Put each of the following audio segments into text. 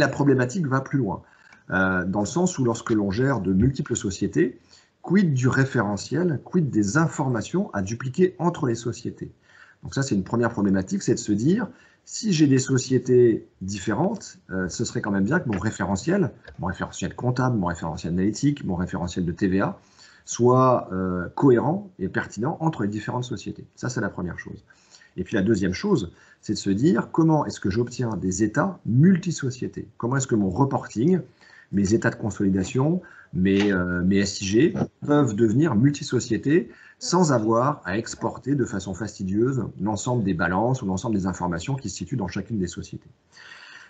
la problématique va plus loin, dans le sens où lorsque l'on gère de multiples sociétés, quid du référentiel, quid des informations à dupliquer entre les sociétés? Donc ça, c'est une première problématique, c'est de se dire, si j'ai des sociétés différentes, ce serait quand même bien que mon référentiel comptable, mon référentiel analytique, mon référentiel de TVA, soit cohérent et pertinent entre les différentes sociétés. Ça, c'est la première chose. Et puis la deuxième chose, c'est de se dire comment est-ce que j'obtiens des états multisociétés? Comment est-ce que mon reporting, mes états de consolidation, mes SIG peuvent devenir multisociétés sans avoir à exporter de façon fastidieuse l'ensemble des balances ou l'ensemble des informations qui se situent dans chacune des sociétés.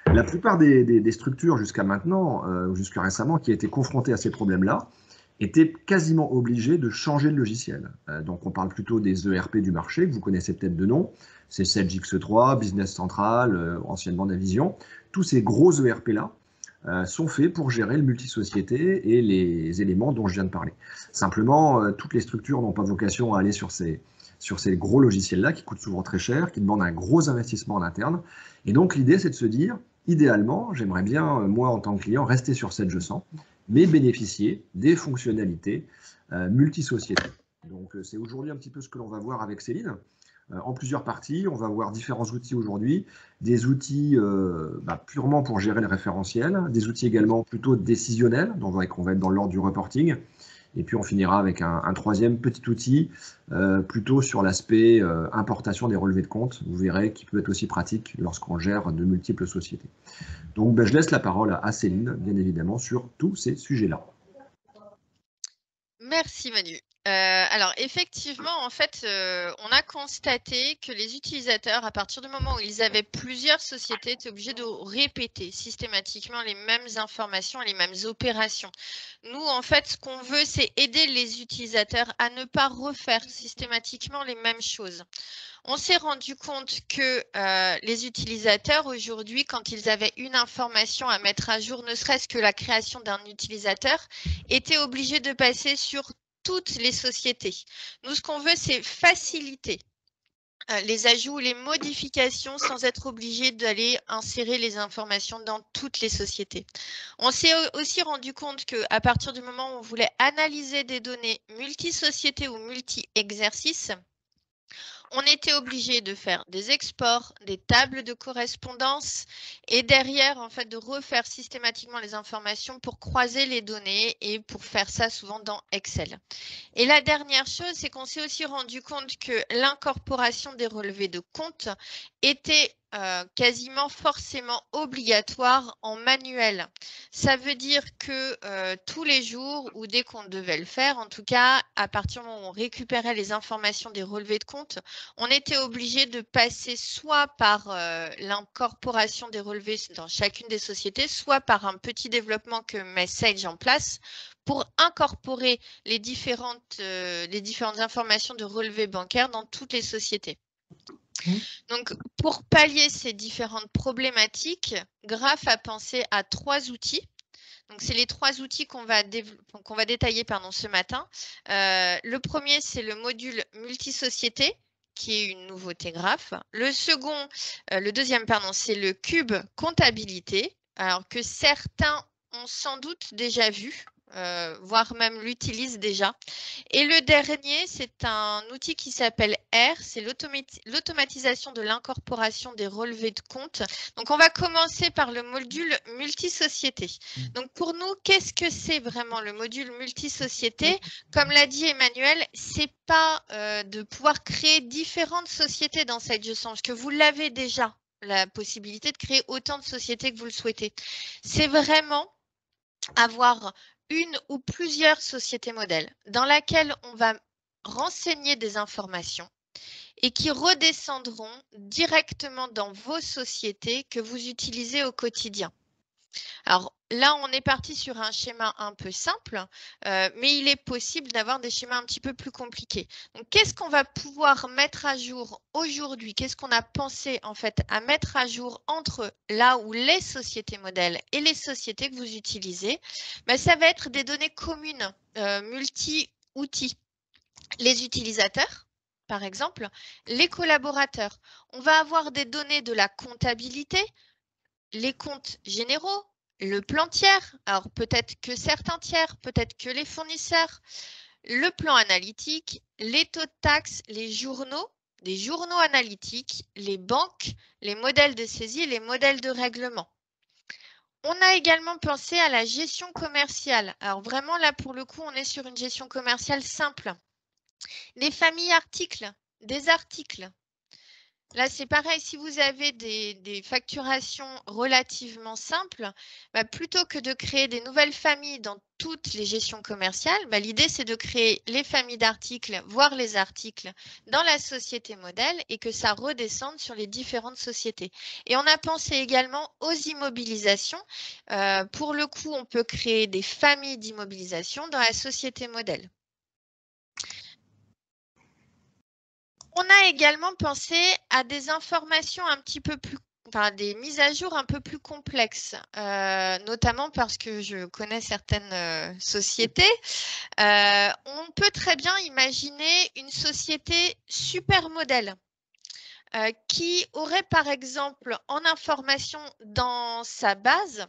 La plupart des structures jusqu'à maintenant, jusqu'à récemment, qui étaient confrontées à ces problèmes-là, étaient quasiment obligées de changer de logiciel. Donc on parle plutôt des ERP du marché, que vous connaissez peut-être de nom, c'est Sage X3, Business Central, anciennement Navision. Tous ces gros ERP-là sont faits pour gérer le multisociété et les éléments dont je viens de parler. Simplement, toutes les structures n'ont pas vocation à aller sur ces gros logiciels-là qui coûtent souvent très cher, qui demandent un gros investissement en interne. Et donc l'idée, c'est de se dire, idéalement, j'aimerais bien, moi en tant que client, rester sur Sage 100, mais bénéficier des fonctionnalités multisociétés. Donc c'est aujourd'hui un petit peu ce que l'on va voir avec Céline. En plusieurs parties, on va voir différents outils aujourd'hui, des outils purement pour gérer le référentiel, des outils également plutôt décisionnels, donc on va être dans l'ordre du reporting, et puis on finira avec un troisième petit outil plutôt sur l'aspect importation des relevés de compte, vous verrez, qui peut être aussi pratique lorsqu'on gère de multiples sociétés. Donc je laisse la parole à Céline, bien évidemment, sur tous ces sujets-là. Merci Manu. Alors effectivement, en fait, on a constaté que les utilisateurs, à partir du moment où ils avaient plusieurs sociétés, étaient obligés de répéter systématiquement les mêmes informations et les mêmes opérations. Nous, en fait, ce qu'on veut, c'est aider les utilisateurs à ne pas refaire systématiquement les mêmes choses. On s'est rendu compte que les utilisateurs, aujourd'hui, quand ils avaient une information à mettre à jour, ne serait-ce que la création d'un utilisateur, étaient obligés de passer sur toutes les sociétés. Nous, ce qu'on veut, c'est faciliter les ajouts, les modifications sans être obligé d'aller insérer les informations dans toutes les sociétés. On s'est aussi rendu compte qu'à partir du moment où on voulait analyser des données multi-sociétés ou multi-exercices, on était obligé de faire des exports, des tables de correspondance et derrière, en fait, de refaire systématiquement les informations pour croiser les données et pour faire ça souvent dans Excel. Et la dernière chose, c'est qu'on s'est aussi rendu compte que l'incorporation des relevés de compte était quasiment forcément obligatoire en manuel. Ça veut dire que tous les jours ou dès qu'on devait le faire, en tout cas, à partir du moment où on récupérait les informations des relevés de compte, on était obligé de passer soit par l'incorporation des relevés dans chacune des sociétés, soit par un petit développement que met Sage en place pour incorporer les différentes informations de relevés bancaires dans toutes les sociétés. Donc, pour pallier ces différentes problématiques, Graph a pensé à 3 outils. Donc, c'est les 3 outils qu'on va détailler ce matin. Le premier, c'est le module multisociété, qui est une nouveauté Graph. Le deuxième, c'est le cube comptabilité, alors que certains ont sans doute déjà vu, voire même l'utilisent déjà. Et le dernier, c'est un outil qui s'appelle R, c'est l'automatisation de l'incorporation des relevés de compte. Donc, on va commencer par le module multisociété. Donc, pour nous, qu'est-ce que c'est vraiment le module multisociété? Comme l'a dit Emmanuel, c'est pas de pouvoir créer différentes sociétés dans Sage 100, parce que vous l'avez déjà, la possibilité de créer autant de sociétés que vous le souhaitez. C'est vraiment avoir une ou plusieurs sociétés modèles dans laquelle on va renseigner des informations et qui redescendront directement dans vos sociétés que vous utilisez au quotidien. Alors là, on est parti sur un schéma un peu simple, mais il est possible d'avoir des schémas un petit peu plus compliqués. Donc, qu'est-ce qu'on va pouvoir mettre à jour aujourd'hui? Qu'est-ce qu'on a pensé en fait à mettre à jour entre là où les sociétés modèles et les sociétés que vous utilisez? Ça va être des données communes, multi-outils. Les utilisateurs, par exemple, les collaborateurs. On va avoir des données de la comptabilité, les comptes généraux, le plan tiers, alors peut-être que certains tiers, peut-être que les fournisseurs, le plan analytique, les taux de taxes, les journaux, des journaux analytiques, les banques, les modèles de saisie, les modèles de règlement. On a également pensé à la gestion commerciale. Alors vraiment là, pour le coup, on est sur une gestion commerciale simple. Les familles articles, des articles. Là, c'est pareil, si vous avez des facturations relativement simples, plutôt que de créer des nouvelles familles dans toutes les gestions commerciales, l'idée, c'est de créer les familles d'articles, voire les articles, dans la société modèle et que ça redescende sur les différentes sociétés. Et on a pensé également aux immobilisations. Pour le coup, on peut créer des familles d'immobilisation dans la société modèle. On a également pensé à des informations un petit peu plus, des mises à jour un peu plus complexes, notamment parce que je connais certaines sociétés. On peut très bien imaginer une société super modèle qui aurait par exemple en information dans sa base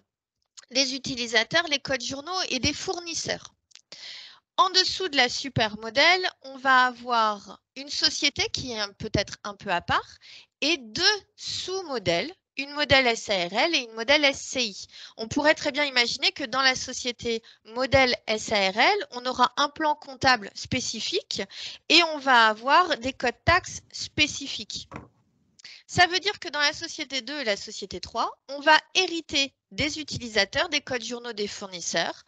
les utilisateurs, les codes journaux et des fournisseurs. En dessous de la supermodèle, on va avoir une société qui est peut-être un peu à part et deux sous-modèles, une modèle SARL et une modèle SCI. On pourrait très bien imaginer que dans la société modèle SARL, on aura un plan comptable spécifique et on va avoir des codes taxes spécifiques. Ça veut dire que dans la société 2 et la société 3, on va hériter des utilisateurs, des codes journaux des fournisseurs,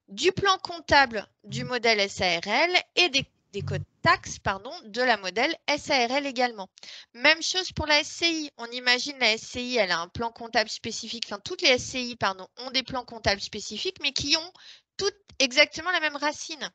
du plan comptable du modèle SARL et des codes taxes de la modèle SARL également. Même chose pour la SCI. On imagine la SCI, elle a un plan comptable spécifique. Enfin, toutes les SCI ont des plans comptables spécifiques, mais qui ont toutes exactement la même racine.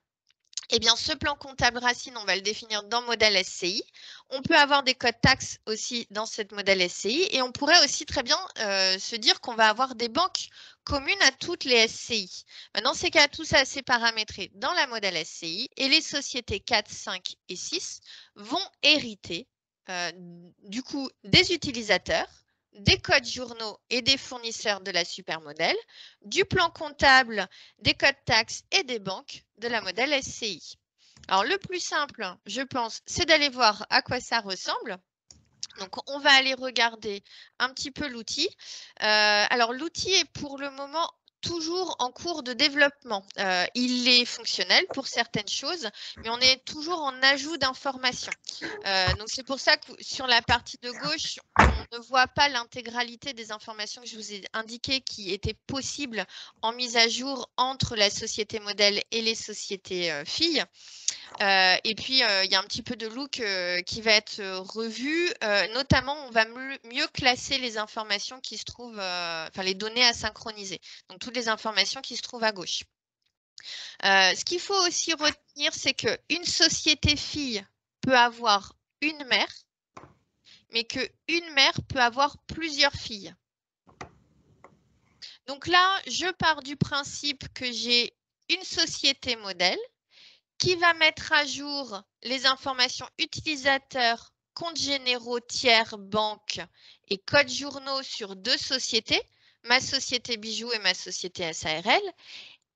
Eh bien, ce plan comptable racine, on va le définir dans modèle SCI. On peut avoir des codes taxes aussi dans cette modèle SCI et on pourrait aussi très bien se dire qu'on va avoir des banques communes à toutes les SCI. Dans ces cas, tout ça, c'est paramétré dans la modèle SCI et les sociétés 4, 5 et 6 vont hériter du coup des utilisateurs, des codes journaux et des fournisseurs de la supermodèle, du plan comptable, des codes taxes et des banques de la modèle SCI. Alors, le plus simple, je pense, c'est d'aller voir à quoi ça ressemble. Donc, on va aller regarder un petit peu l'outil. Alors, l'outil est pour le moment toujours en cours de développement. Il est fonctionnel pour certaines choses, mais on est toujours en ajout d'informations. Donc, c'est pour ça que sur la partie de gauche, on ne voit pas l'intégralité des informations que je vous ai indiquées qui étaient possibles en mise à jour entre la société modèle et les sociétés filles. Et puis, il y a un petit peu de look qui va être revu. Notamment, on va mieux classer les informations qui se trouvent, les données à synchroniser. Donc, toutes les informations qui se trouvent à gauche. Ce qu'il faut aussi retenir, c'est qu'une société fille peut avoir une mère, mais qu'une mère peut avoir plusieurs filles. Donc là, je pars du principe que j'ai une société modèle qui va mettre à jour les informations utilisateurs, comptes généraux, tiers, banques et codes journaux sur deux sociétés, ma société Bijoux et ma société SARL,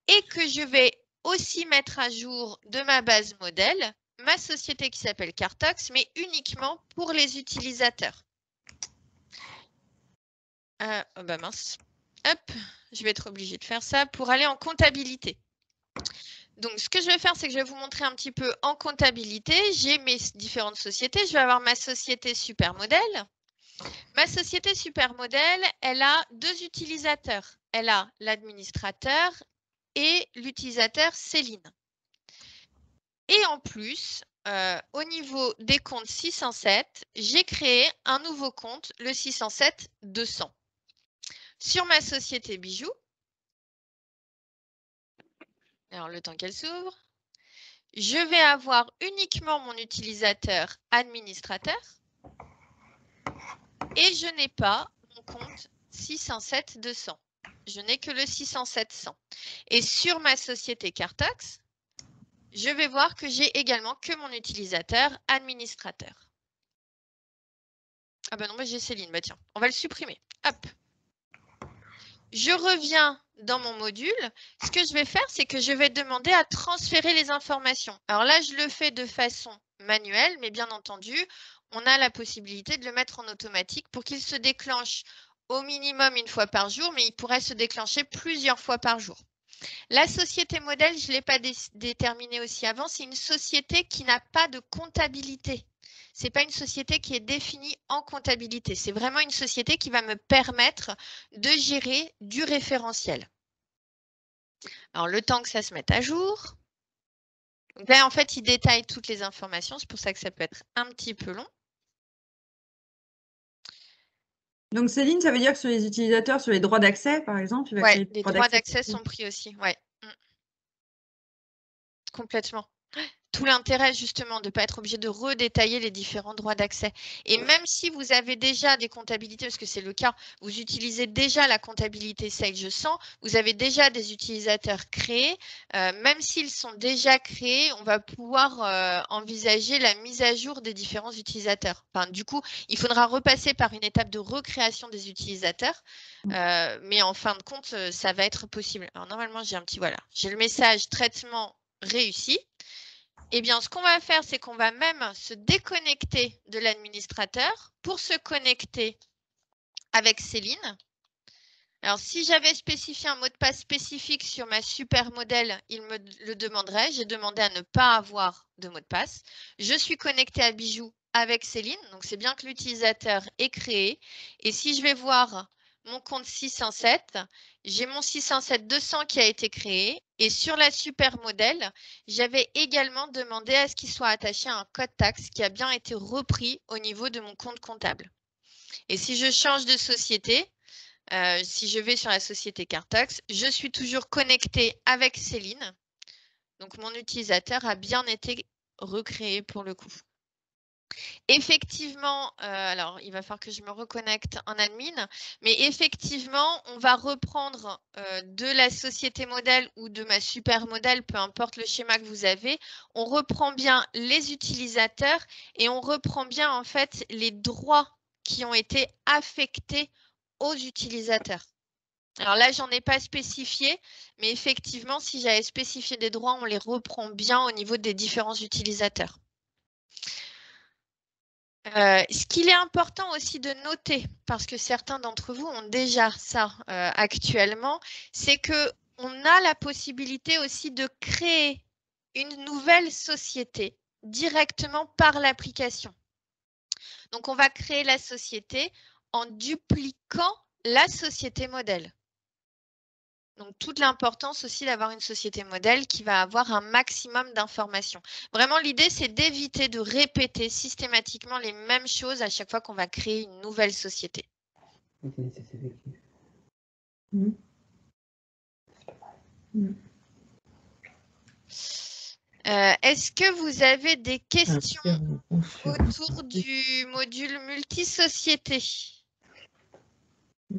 et que je vais aussi mettre à jour de ma base modèle ma société qui s'appelle Cartox, mais uniquement pour les utilisateurs. Mince. Hop, je vais être obligée de faire ça pour aller en comptabilité. Donc, ce que je vais faire, c'est que je vais vous montrer un petit peu en comptabilité. J'ai mes différentes sociétés. Je vais avoir ma société supermodèle. Ma société supermodèle, elle a deux utilisateurs. Elle a l'administrateur et l'utilisateur Céline. Et en plus, au niveau des comptes 607, j'ai créé un nouveau compte, le 607-200. Sur ma société Bijoux, alors le temps qu'elle s'ouvre, je vais avoir uniquement mon utilisateur administrateur et je n'ai pas mon compte 607-200. Je n'ai que le 607-100. Et sur ma société Cartox, je vais voir que j'ai également que mon utilisateur administrateur. Ah ben non, j'ai Céline. Bah tiens, on va le supprimer. Hop. je reviens dans mon module. Ce que je vais faire, c'est que je vais demander à transférer les informations. Alors là, je le fais de façon manuelle, mais bien entendu, on a la possibilité de le mettre en automatique pour qu'il se déclenche au minimum une fois par jour, mais il pourrait se déclencher plusieurs fois par jour. La société modèle, je ne l'ai pas déterminée aussi avant, c'est une société qui n'a pas de comptabilité. Ce n'est pas une société qui est définie en comptabilité. C'est vraiment une société qui va me permettre de gérer du référentiel. Alors, le temps que ça se mette à jour. Donc là, en fait, il détaille toutes les informations. C'est pour ça que ça peut être un petit peu long. Donc, Céline, ça veut dire que sur les utilisateurs, sur les droits d'accès, par exemple, Oui, les droits d'accès sont pris aussi. Ouais. Complètement. Tout l'intérêt justement de ne pas être obligé de redétailler les différents droits d'accès. Et même si vous avez déjà des comptabilités, parce que c'est le cas, vous utilisez déjà la comptabilité SageSense, vous avez déjà des utilisateurs créés, même s'ils sont déjà créés, on va pouvoir envisager la mise à jour des différents utilisateurs. Enfin, du coup, il faudra repasser par une étape de recréation des utilisateurs, mais en fin de compte, ça va être possible. Alors normalement, j'ai le message traitement réussi. Eh bien, ce qu'on va faire, c'est qu'on va même se déconnecter de l'administrateur pour se connecter avec Céline. Alors, si j'avais spécifié un mot de passe spécifique sur ma super modèle, il me le demanderait. J'ai demandé à ne pas avoir de mot de passe. Je suis connectée à Bijou avec Céline. Donc, c'est bien que l'utilisateur est créé. Et si je vais voir mon compte 607, j'ai mon 607-200 qui a été créé. Et sur la super modèle, j'avais également demandé à ce qu'il soit attaché à un code taxe qui a bien été repris au niveau de mon compte comptable. Et si je change de société, si je vais sur la société Cartax, je suis toujours connectée avec Céline. Donc, mon utilisateur a bien été recréé pour le coup. Effectivement, alors il va falloir que je me reconnecte en admin, mais effectivement, on va reprendre de la société modèle ou de ma super modèle, peu importe le schéma que vous avez, on reprend bien les utilisateurs et on reprend bien en fait les droits qui ont été affectés aux utilisateurs. Alors là, j'en ai pas spécifié, mais effectivement, si j'avais spécifié des droits, on les reprend bien au niveau des différents utilisateurs. Ce qu'il est important aussi de noter, parce que certains d'entre vous ont déjà ça actuellement, c'est qu'on a la possibilité aussi de créer une nouvelle société directement par l'application. Donc, on va créer la société en dupliquant la société modèle. Donc, toute l'importance aussi d'avoir une société modèle qui va avoir un maximum d'informations. Vraiment, l'idée, c'est d'éviter de répéter systématiquement les mêmes choses à chaque fois qu'on va créer une nouvelle société. Est-ce que vous avez des questions autour du module multisociété ?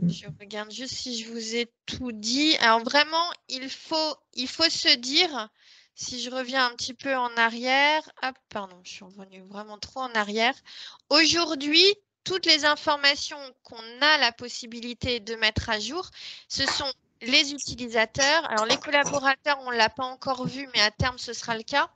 Je regarde juste si je vous ai tout dit. Alors vraiment, il faut se dire, si je reviens un petit peu en arrière, hop, pardon, je suis revenue vraiment trop en arrière. Aujourd'hui, toutes les informations qu'on a la possibilité de mettre à jour, ce sont les utilisateurs. Alors les collaborateurs, on ne l'a pas encore vu, mais à terme, ce sera le cas.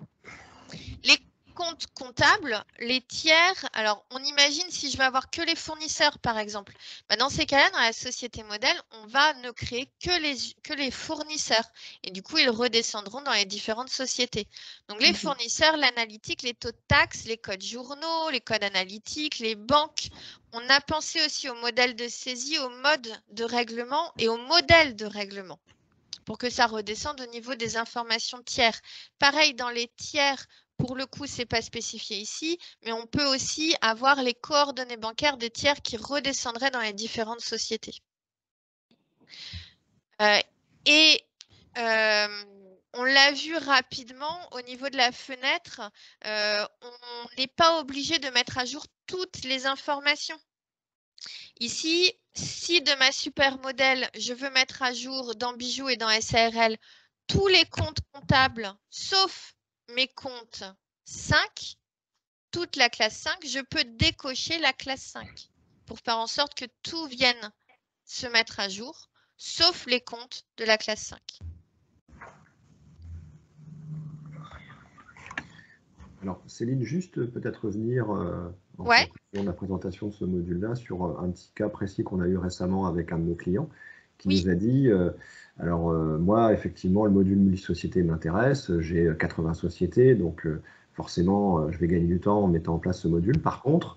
Les comptes comptables, les tiers, alors on imagine si je veux avoir que les fournisseurs par exemple, dans ces cas-là, dans la société modèle, on va ne créer que les fournisseurs et du coup, ils redescendront dans les différentes sociétés. Donc les fournisseurs, l'analytique, les taux de taxes, les codes journaux, les codes analytiques, les banques. On a pensé aussi au modèle de saisie, au mode de règlement et au modèle de règlement pour que ça redescende au niveau des informations tiers. Pareil, dans les tiers, pour le coup, ce n'est pas spécifié ici, mais on peut aussi avoir les coordonnées bancaires des tiers qui redescendraient dans les différentes sociétés. On l'a vu rapidement au niveau de la fenêtre, on n'est pas obligé de mettre à jour toutes les informations. Ici, si de ma super modèle, je veux mettre à jour dans Bijou et dans SARL tous les comptes comptables, sauf mes comptes 5, toute la classe 5, je peux décocher la classe 5 pour faire en sorte que tout vienne se mettre à jour, sauf les comptes de la classe 5. Alors, Céline, juste peut-être revenir en Ouais. conclusion de la présentation de ce module-là sur un petit cas précis qu'on a eu récemment avec un de nos clients qui Oui. nous a dit, moi, effectivement, le module multisociété m'intéresse, j'ai 80 sociétés, donc forcément, je vais gagner du temps en mettant en place ce module. Par contre,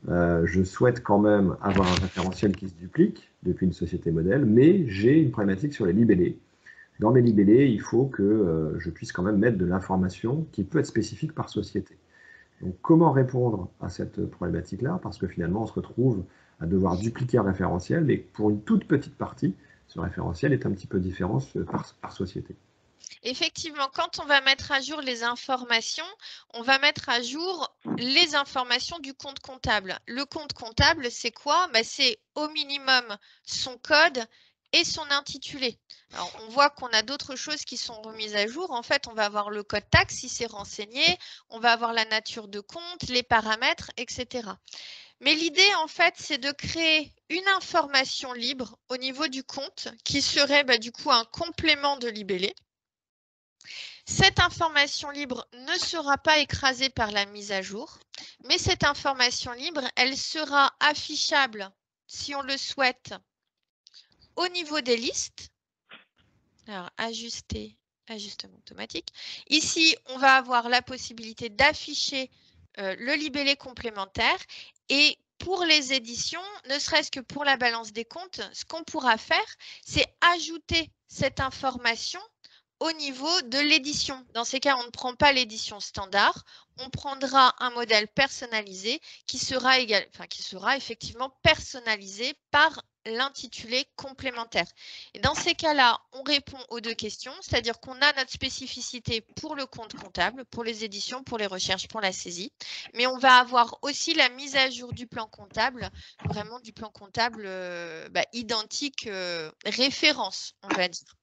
je souhaite quand même avoir un référentiel qui se duplique depuis une société modèle, mais j'ai une problématique sur les libellés. Dans mes libellés, il faut que je puisse quand même mettre de l'information qui peut être spécifique par société. Donc, comment répondre à cette problématique-là? Parce que finalement, on se retrouve à devoir dupliquer un référentiel, mais pour une toute petite partie, ce référentiel est un petit peu différent par société. Effectivement, quand on va mettre à jour les informations, on va mettre à jour les informations du compte comptable. Le compte comptable, c'est quoi? C'est au minimum son code et son intitulé. Alors, on voit qu'on a d'autres choses qui sont remises à jour. En fait, on va avoir le code taxe si c'est renseigné, on va avoir la nature de compte, les paramètres, etc. Mais l'idée, en fait, c'est de créer une information libre au niveau du compte qui serait du coup un complément de libellé. Cette information libre ne sera pas écrasée par la mise à jour, mais cette information libre, elle sera affichable, si on le souhaite, au niveau des listes. Alors, ajustement automatique. Ici, on va avoir la possibilité d'afficher le libellé complémentaire et pour les éditions, ne serait-ce que pour la balance des comptes, ce qu'on pourra faire, c'est ajouter cette information au niveau de l'édition. Dans ces cas, on ne prend pas l'édition standard, on prendra un modèle personnalisé qui sera effectivement personnalisé par l'intitulé complémentaire. Et dans ces cas-là, on répond aux deux questions, c'est-à-dire qu'on a notre spécificité pour le compte comptable, pour les éditions, pour les recherches, pour la saisie, mais on va avoir aussi la mise à jour du plan comptable, vraiment du plan comptable identique, référence, on va dire.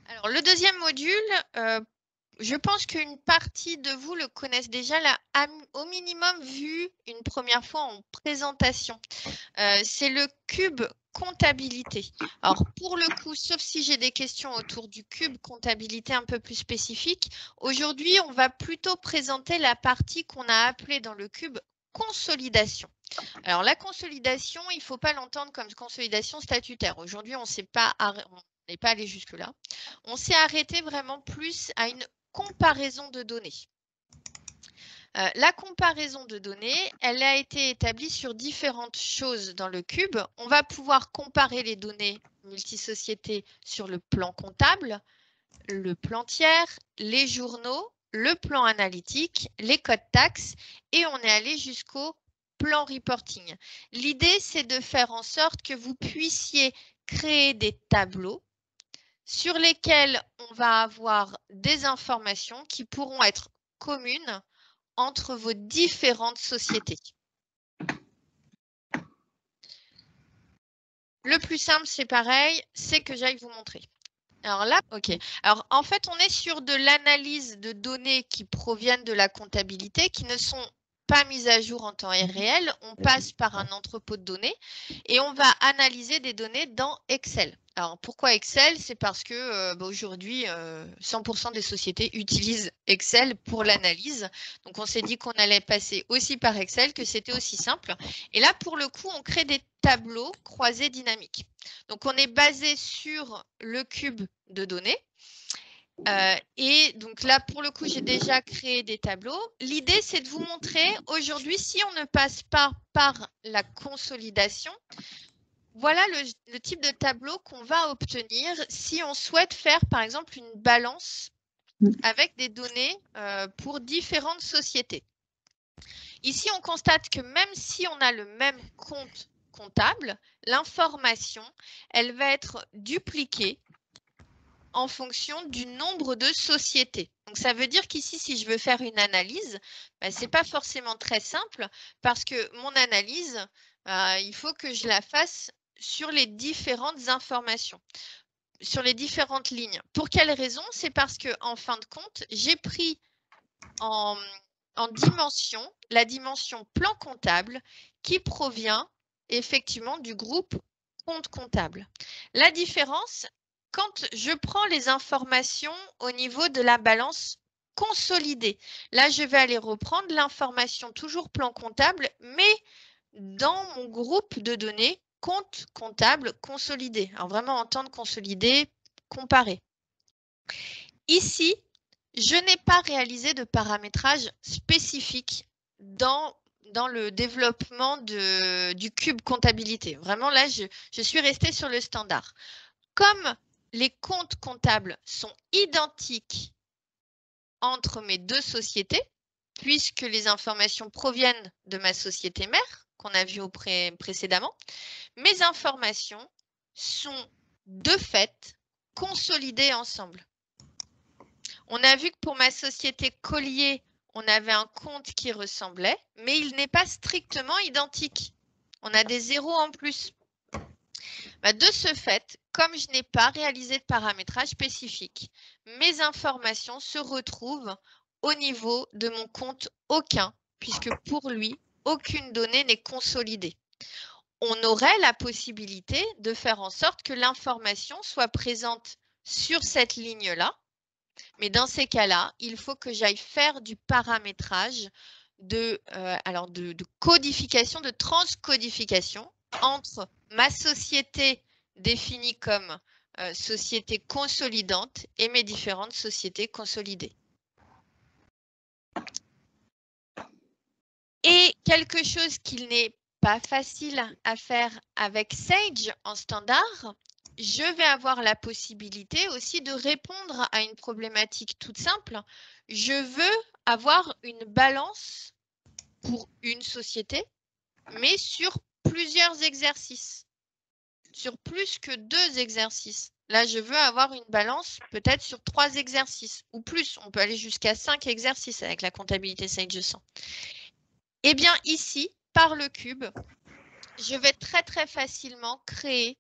Alors, le deuxième module, je pense qu'une partie de vous le connaissent déjà, au minimum vu une première fois en présentation. C'est le cube comptabilité. Alors, pour le coup, sauf si j'ai des questions autour du cube comptabilité un peu plus spécifique, aujourd'hui, on va plutôt présenter la partie qu'on a appelée dans le cube consolidation. Alors, la consolidation, il ne faut pas l'entendre comme consolidation statutaire. Aujourd'hui, on n'est pas allé jusque-là. On s'est arrêté vraiment plus à une comparaison de données. La comparaison de données, elle a été établie sur différentes choses dans le cube. On va pouvoir comparer les données multisociétés sur le plan comptable, le plan tiers, les journaux, le plan analytique, les codes taxes et on est allé jusqu'au plan reporting. L'idée, c'est de faire en sorte que vous puissiez créer des tableaux sur lesquels on va avoir des informations qui pourront être communes entre vos différentes sociétés. Le plus simple, c'est pareil, c'est que j'aille vous montrer. Alors là, OK. Alors en fait, on est sur de l'analyse de données qui proviennent de la comptabilité, qui ne sont pas mises à jour en temps réel. On passe par un entrepôt de données et on va analyser des données dans Excel. Alors pourquoi Excel? C'est parce que aujourd'hui, 100% des sociétés utilisent Excel pour l'analyse. Donc on s'est dit qu'on allait passer aussi par Excel, que c'était aussi simple. Et là, pour le coup, on crée des tableaux croisés dynamiques. Donc, on est basé sur le cube de données. Et donc là, pour le coup, j'ai déjà créé des tableaux. L'idée, c'est de vous montrer aujourd'hui, si on ne passe pas par la consolidation, voilà le type de tableau qu'on va obtenir si on souhaite faire, par exemple, une balance avec des données pour différentes sociétés. Ici, on constate que même si on a le même compte comptable, l'information, elle va être dupliquée en fonction du nombre de sociétés. Donc, ça veut dire qu'ici, si je veux faire une analyse, ce n'est pas forcément très simple parce que mon analyse, il faut que je la fasse sur les différentes informations, sur les différentes lignes. Pour quelle raison? C'est parce qu'en fin de compte, j'ai pris en dimension, la dimension plan comptable qui provient effectivement du groupe compte comptable. La différence, quand je prends les informations au niveau de la balance consolidée, là, je vais aller reprendre l'information toujours plan comptable, mais dans mon groupe de données compte comptable consolidé. Alors vraiment entendre consolidé, comparer. Ici, je n'ai pas réalisé de paramétrage spécifique dans le développement du cube comptabilité. Vraiment, là, je suis restée sur le standard. Comme les comptes comptables sont identiques entre mes deux sociétés, puisque les informations proviennent de ma société mère, qu'on a vu précédemment, mes informations sont de fait consolidées ensemble. On a vu que pour ma société Collier, on avait un compte qui ressemblait, mais il n'est pas strictement identique. On a des zéros en plus. De ce fait, comme je n'ai pas réalisé de paramétrage spécifique, mes informations se retrouvent au niveau de mon compte aucun, puisque pour lui, aucune donnée n'est consolidée. On aurait la possibilité de faire en sorte que l'information soit présente sur cette ligne-là, mais dans ces cas-là, il faut que j'aille faire du paramétrage de codification, de transcodification entre ma société définie comme société consolidante et mes différentes sociétés consolidées. Et quelque chose qu'il n'est pas facile à faire avec Sage en standard, je vais avoir la possibilité aussi de répondre à une problématique toute simple. Je veux avoir une balance pour une société, mais sur plusieurs exercices, sur plus que 2 exercices. Là, je veux avoir une balance peut-être sur 3 exercices ou plus. On peut aller jusqu'à 5 exercices avec la comptabilité Sage 100. Eh bien, ici, par le cube, je vais très facilement créer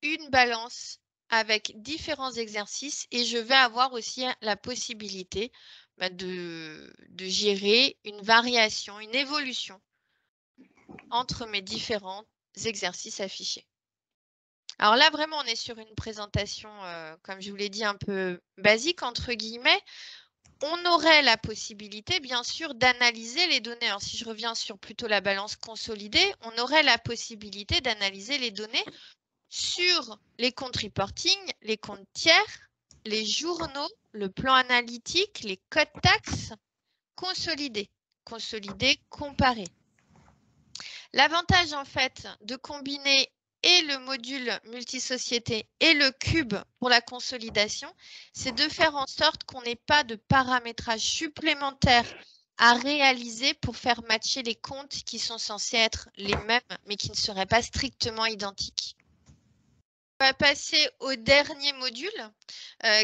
une balance avec différents exercices et je vais avoir aussi la possibilité de gérer une variation, une évolution entre mes différents exercices affichés. Alors là, vraiment, on est sur une présentation, comme je vous l'ai dit, un peu basique, entre guillemets. On aurait la possibilité, bien sûr, d'analyser les données. Alors, si je reviens sur plutôt la balance consolidée, on aurait la possibilité d'analyser les données sur les comptes reporting, les comptes tiers, les journaux, le plan analytique, les codes taxes consolidés, comparés. L'avantage, en fait, de combiner et le module multisociété et le cube pour la consolidation, c'est de faire en sorte qu'on n'ait pas de paramétrage supplémentaire à réaliser pour faire matcher les comptes qui sont censés être les mêmes, mais qui ne seraient pas strictement identiques. On va passer au dernier module,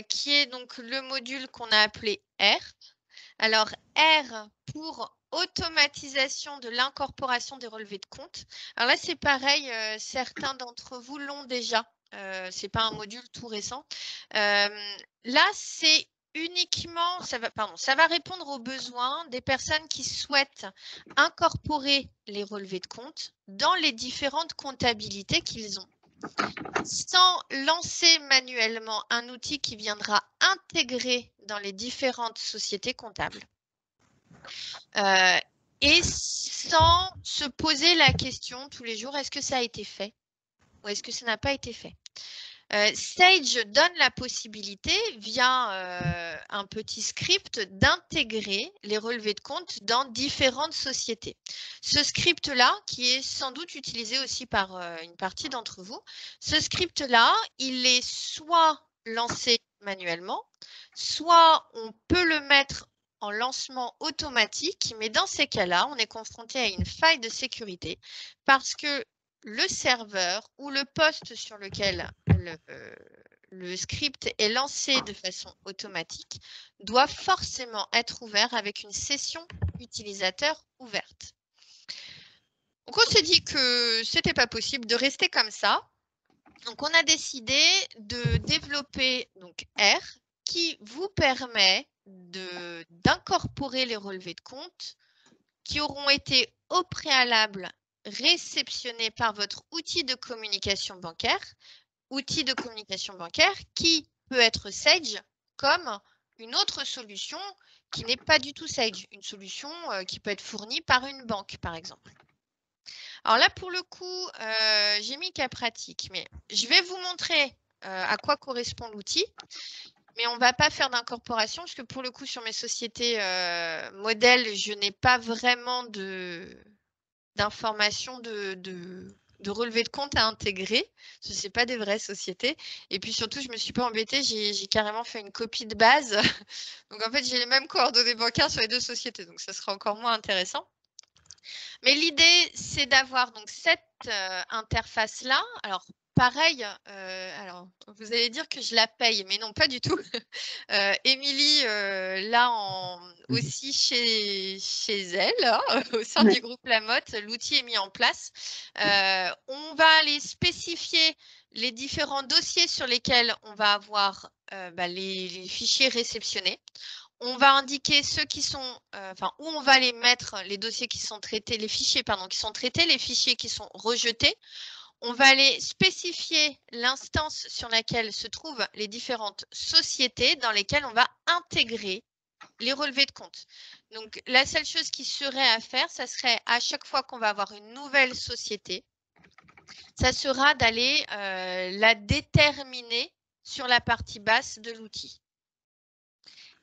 qui est donc le module qu'on a appelé R. Alors, R pour automatisation de l'incorporation des relevés de compte. Alors là, c'est pareil, certains d'entre vous l'ont déjà. Ce n'est pas un module tout récent. Là, c'est uniquement, ça va répondre aux besoins des personnes qui souhaitent incorporer les relevés de compte dans les différentes comptabilités qu'ils ont, sans lancer manuellement un outil qui viendra intégrer dans les différentes sociétés comptables. Et sans se poser la question tous les jours, est-ce que ça a été fait ou est-ce que ça n'a pas été fait? Sage donne la possibilité, via un petit script, d'intégrer les relevés de compte dans différentes sociétés. Ce script-là, qui est sans doute utilisé aussi par une partie d'entre vous, ce script-là, il est soit lancé manuellement, soit on peut le mettre en lancement automatique, mais dans ces cas-là, on est confronté à une faille de sécurité parce que le serveur ou le poste sur lequel le script est lancé de façon automatique doit forcément être ouvert avec une session utilisateur ouverte. Donc, on s'est dit que ce n'était pas possible de rester comme ça. Donc, on a décidé de développer donc, R qui vous permet d'incorporer les relevés de compte qui auront été au préalable réceptionné par votre outil de communication bancaire qui peut être Sage comme une autre solution qui n'est pas du tout Sage, une solution qui peut être fournie par une banque, par exemple. Alors là, pour le coup, j'ai mis cas pratique, mais je vais vous montrer à quoi correspond l'outil. Mais on ne va pas faire d'incorporation parce que pour le coup, sur mes sociétés modèles, je n'ai pas vraiment d'informations de relevé de compte à intégrer. Ce n'est pas des vraies sociétés. Et puis surtout, je ne me suis pas embêtée. J'ai carrément fait une copie de base. Donc en fait, j'ai les mêmes coordonnées bancaires sur les deux sociétés. Donc ça sera encore moins intéressant. Mais l'idée, c'est d'avoir donc cette interface-là. Alors, pareil, alors vous allez dire que je la paye, mais non, pas du tout. Émilie, là, aussi chez elle, hein, au sein du groupe Lamotte, l'outil est mis en place. On va aller spécifier les différents dossiers sur lesquels on va avoir les fichiers réceptionnés. On va indiquer ceux qui sont, où on va les mettre, les dossiers qui sont traités, les fichiers, pardon, qui sont traités, les fichiers qui sont rejetés. On va aller spécifier l'instance sur laquelle se trouvent les différentes sociétés dans lesquelles on va intégrer les relevés de compte. Donc, la seule chose qui serait à faire, ça serait à chaque fois qu'on va avoir une nouvelle société, ça sera d'aller la déterminer sur la partie basse de l'outil.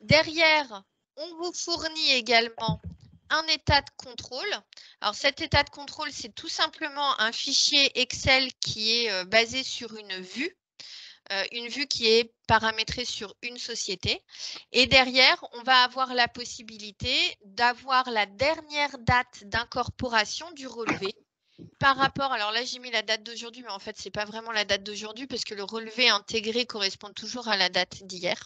Derrière, on vous fournit également un état de contrôle. Alors, cet état de contrôle, c'est tout simplement un fichier Excel qui est basé sur une vue qui est paramétrée sur une société. Et derrière, on va avoir la possibilité d'avoir la dernière date d'incorporation du relevé par rapport, alors là, j'ai mis la date d'aujourd'hui, mais en fait, ce n'est pas vraiment la date d'aujourd'hui parce que le relevé intégré correspond toujours à la date d'hier.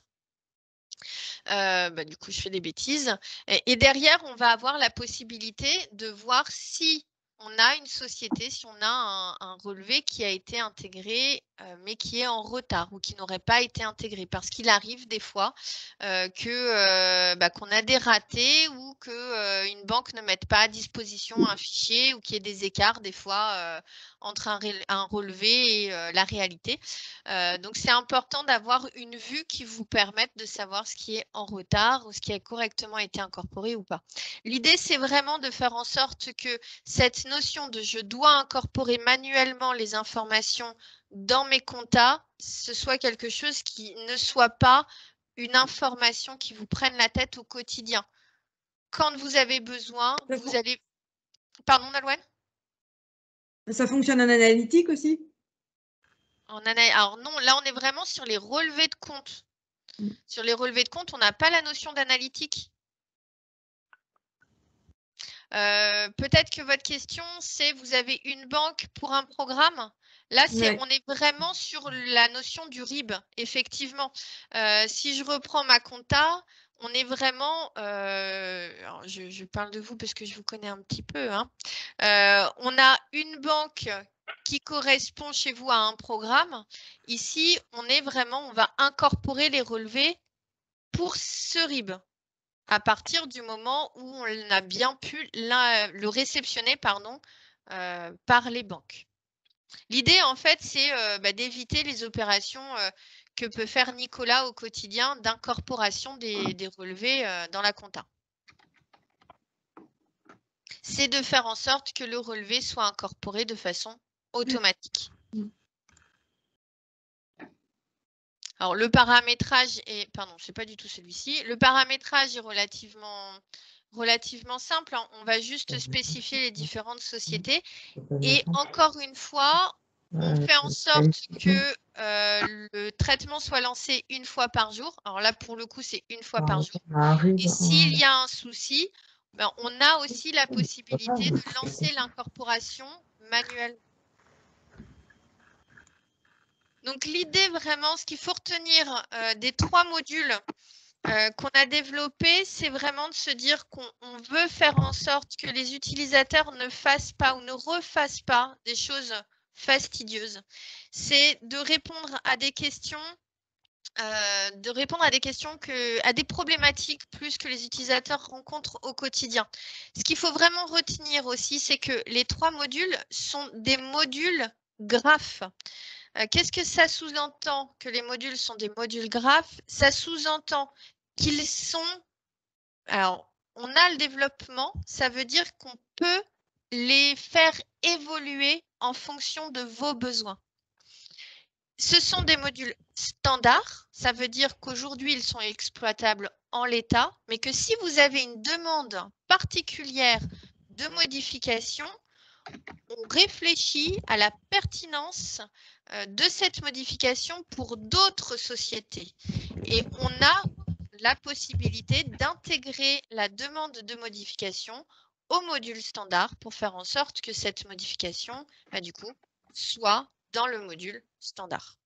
Du coup, je fais des bêtises. Et derrière, on va avoir la possibilité de voir si on a une société, si on a un relevé qui a été intégré, mais qui est en retard ou qui n'aurait pas été intégré. Parce qu'il arrive des fois qu'on a des ratés ou qu'une banque ne mette pas à disposition un fichier ou qu'il y ait des écarts des fois entre un relevé et la réalité. Donc, c'est important d'avoir une vue qui vous permette de savoir ce qui est en retard ou ce qui a correctement été incorporé ou pas. L'idée, c'est vraiment de faire en sorte que cette notion de je dois incorporer manuellement les informations dans mes comptas, ce soit quelque chose qui ne soit pas une information qui vous prenne la tête au quotidien. Quand vous avez besoin, vous allez… Pardon, Nolwenn ? Ça fonctionne en analytique aussi? Alors non, là, on est vraiment sur les relevés de compte. Sur les relevés de compte, on n'a pas la notion d'analytique. Peut-être que votre question, c'est vous avez une banque pour un programme. Là, on est vraiment sur la notion du RIB, effectivement. Si je reprends ma compta, on est vraiment, alors je parle de vous parce que je vous connais un petit peu, hein. On a une banque qui correspond chez vous à un programme. Ici, on va incorporer les relevés pour ce RIB à partir du moment où on a bien pu le réceptionner par les banques. L'idée, en fait, c'est d'éviter les opérations que peut faire Nicolas au quotidien d'incorporation des relevés dans la compta. C'est de faire en sorte que le relevé soit incorporé de façon automatique. Alors, le paramétrage est… Pardon, ce n'est pas du tout celui-ci. Le paramétrage est relativement simple. Hein. On va juste spécifier les différentes sociétés. Et encore une fois, on fait en sorte que le traitement soit lancé une fois par jour. Alors là, pour le coup, c'est une fois par jour. Et s'il y a un souci, on a aussi la possibilité de lancer l'incorporation manuellement. Donc, l'idée vraiment, ce qu'il faut retenir des 3 modules qu'on a développés, c'est vraiment de se dire qu'on veut faire en sorte que les utilisateurs ne fassent pas ou ne refassent pas des choses fastidieuses. C'est de répondre à des questions de répondre à des questions, à des problématiques plus que les utilisateurs rencontrent au quotidien. Ce qu'il faut vraiment retenir aussi, c'est que les 3 modules sont des modules graphes. Qu'est-ce que ça sous-entend que les modules sont des modules graphes? Ça sous-entend qu'ils sont… Alors, on a le développement, ça veut dire qu'on peut les faire évoluer en fonction de vos besoins. Ce sont des modules standards, ça veut dire qu'aujourd'hui, ils sont exploitables en l'état, mais que si vous avez une demande particulière de modification, on réfléchit à la pertinence de cette modification pour d'autres sociétés. Et on a la possibilité d'intégrer la demande de modification au module standard pour faire en sorte que cette modification, du coup, soit dans le module standard.